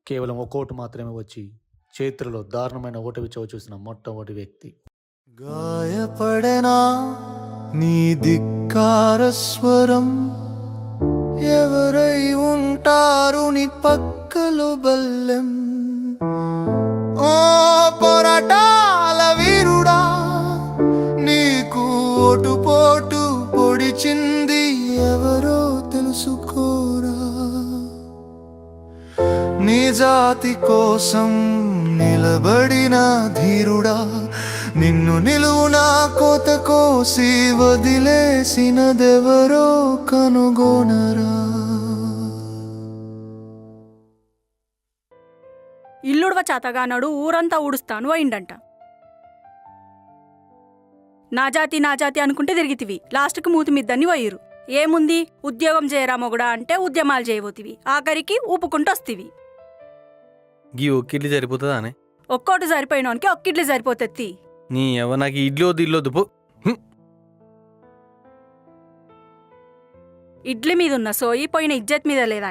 కేవలం ఒక ఓటు మాత్రమే వచ్చి చరిత్రలో దారుణమైన ఓటమి చవి చూసిన మొట్టమొదటి వ్యక్తి. గాయపడనా నీ ధిక్కార స్వరం, ఎవరై ఉంటారు నీ పక్కలో బల్లెం. ఓ పోరాటాల వీరుడా, నీకు ఓటు పోటు పొడిచింది ఎవరో తెలుసుకోరా. నీ జాతి కోసం నిలబడిన ధీరుడా, నిన్ను నిలువునా కోత కోసి వదిలేసినదెవరో కనుగొనరా. ఇల్లుడవ చేతగానాడు ఊరంతా ఊడుస్తాను అయిండంట. నా జాతి అనుకుంటే తిరిగితివి, లాస్ట్కి మూతి మిద్దని పోయిరు. ఏముంది, ఉద్యోగం చేయరా మొగుడా అంటే ఉద్యమాలు చేయబోతివి, ఆఖరికి ఊపుకుంటూ వస్తీవి. గీ ఒక్కిడ్లీ సరిపోతుందా అనే? ఒక్కోటి సరిపోయినోనికి ఒక్కిడ్లీ సరిపోతుంది. నీ ఎవ నాకు ఇడ్లీ వద్దు ఇల్లు వద్దు పో. ఇడ్లీ మీద ఉన్న సోయి పోయిన ఇజ్జత్ మీద లేదా?